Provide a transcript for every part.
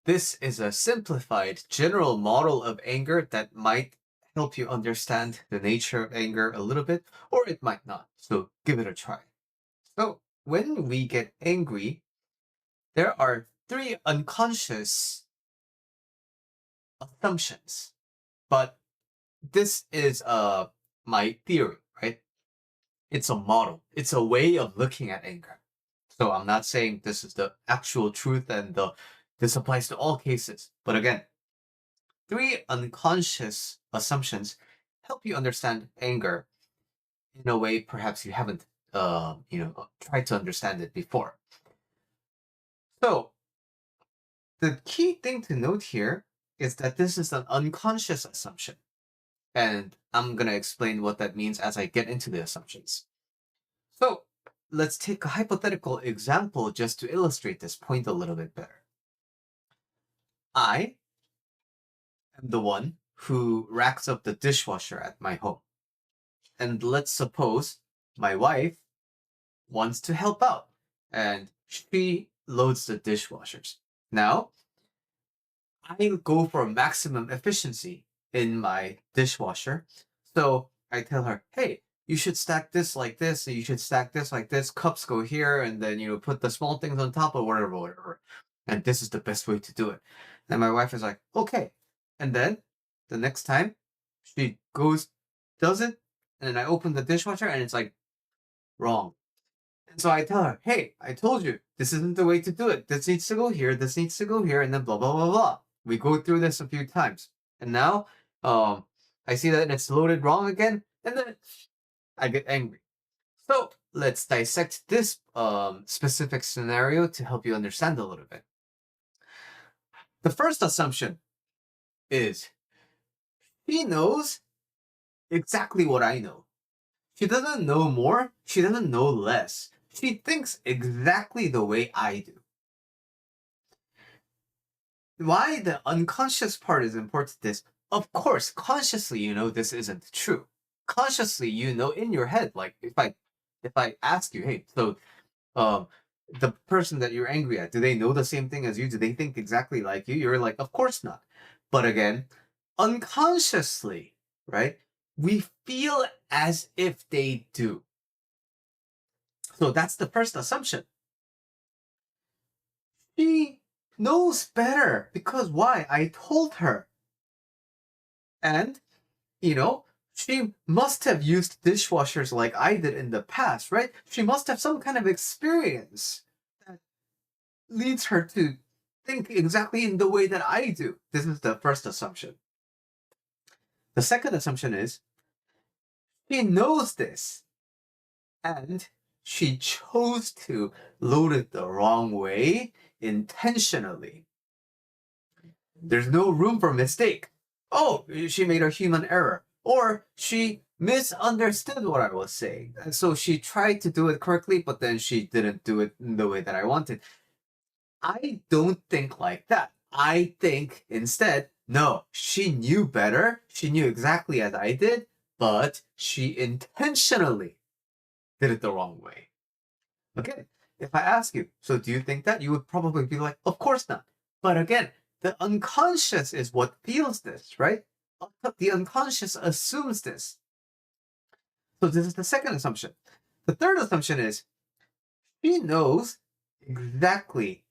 This is a simplified general model of anger that might help you understand the nature of anger a little bit, or it might not. So give it a try. So when we get angry, there are three unconscious assumptions. But this is my theory, right? It's a model. It's a way of looking at anger. So I'm not saying this is the actual truth and this applies to all cases. But again, three unconscious assumptions help you understand anger in a way perhaps you haven't, tried to understand it before. So the key thing to note here is that this is an unconscious assumption. And I'm going to explain what that means as I get into the assumptions. So let's take a hypothetical example just to illustrate this point a little bit better. I am the one who racks up the dishwasher at my home. And let's suppose my wife wants to help out and she loads the dishwashers. Now, I go for maximum efficiency in my dishwasher. So I tell her, hey, you should stack this like this, and you should stack this like this. Cups go here, and then put the small things on top or whatever. And this is the best way to do it. And my wife is like, okay. And then the next time she goes, does it, and I open the dishwasher and it's like wrong. And so I tell her, hey, I told you, this isn't the way to do it. This needs to go here, this needs to go here, and then blah, blah, blah, blah. We go through this a few times. And now I see that it's loaded wrong again, and then I get angry. So let's dissect this specific scenario to help you understand a little bit. The first assumption is she knows exactly what I know. She doesn't know more, she doesn't know less. She thinks exactly the way I do. Why the unconscious part is important is, of course, consciously you know this isn't true. Consciously you know in your head, like if I ask you, hey, so um the person that you're angry at, do they know the same thing as you? Do they think exactly like you? You're like, of course not. But again, unconsciously, right? We feel as if they do. So that's the first assumption. She knows better because why? I told her. And, she must have used dishwashers like I did in the past, right? She must have some kind of experience that leads her to think exactly in the way that I do. This is the first assumption. The second assumption is she knows this and she chose to load it the wrong way intentionally. There's no room for mistake. Oh, she made a human error. Or she misunderstood what I was saying. And so she tried to do it correctly, but then she didn't do it in the way that I wanted. I don't think like that. I think instead, no, she knew better. She knew exactly as I did, but she intentionally did it the wrong way. Okay, if I ask you, so do you think that? You would probably be like, of course not. But again, the unconscious is what feels this, right? The unconscious assumes this. So this is the second assumption. The third assumption is she knows exactly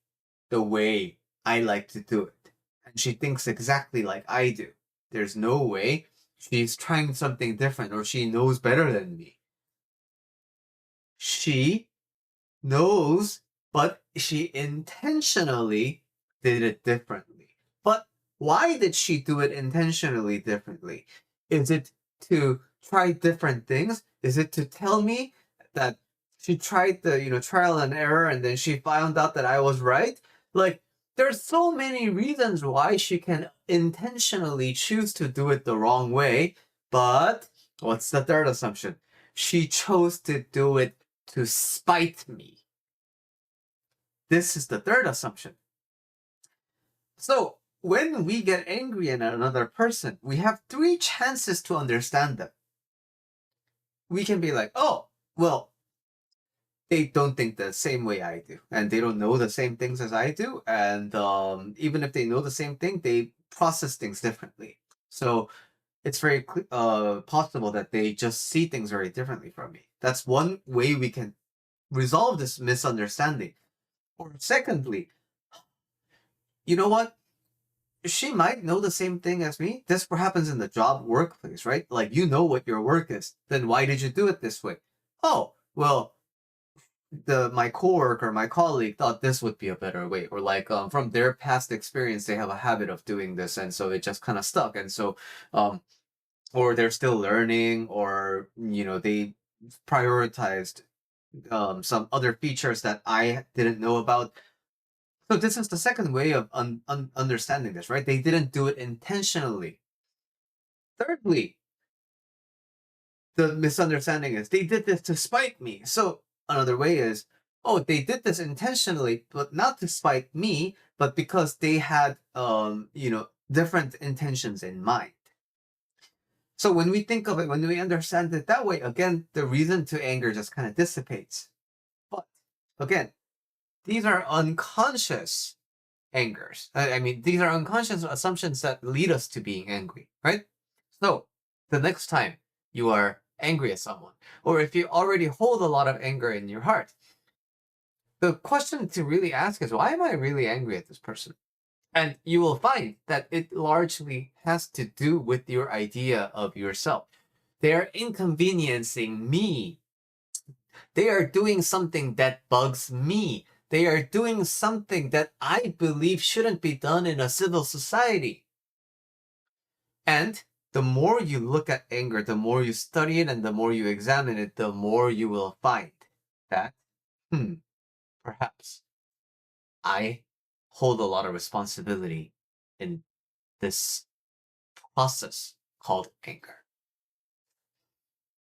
the way I like to do it. And she thinks exactly like I do. There's no way she's trying something different or she knows better than me. She knows, but she intentionally did it differently. But why did she do it intentionally differently? Is it to try different things? Is it to tell me that she tried the, trial and error and then she found out that I was right? Like, there's so many reasons why she can intentionally choose to do it the wrong way. But what's the third assumption? She chose to do it to spite me. This is the third assumption. So when we get angry at another person, we have three chances to understand them. We can be like, oh, well, they don't think the same way I do, and they don't know the same things as I do, and even if they know the same thing, they process things differently. So it's very possible that they just see things very differently from me. That's one way we can resolve this misunderstanding. Or secondly, you know what? She might know the same thing as me. This happens in the job workplace, right? Like, you know what your work is. Then why did you do it this way? Oh, well, my coworker, my colleague thought this would be a better way, or like from their past experience, they have a habit of doing this, and so it just kind of stuck. And so, um, or they're still learning, or they prioritized some other features that I didn't know about. So this is the second way of understanding this, right? They didn't do it intentionally. Thirdly, the misunderstanding is they did this to spite me. So another way is, oh, they did this intentionally, but not to spite me, but because they had different intentions in mind. So when we think of it, when we understand it that way, again, the reason to anger just kind of dissipates. But again, these are unconscious angers. I mean, these are unconscious assumptions that lead us to being angry, right? So the next time you are angry at someone, or if you already hold a lot of anger in your heart, the question to really ask is, why am I really angry at this person? And you will find that it largely has to do with your idea of yourself. They're inconveniencing me. They are doing something that bugs me. They are doing something that I believe shouldn't be done in a civil society. And the more you look at anger, the more you study it, and the more you examine it, the more you will find that, perhaps I hold a lot of responsibility in this process called anger.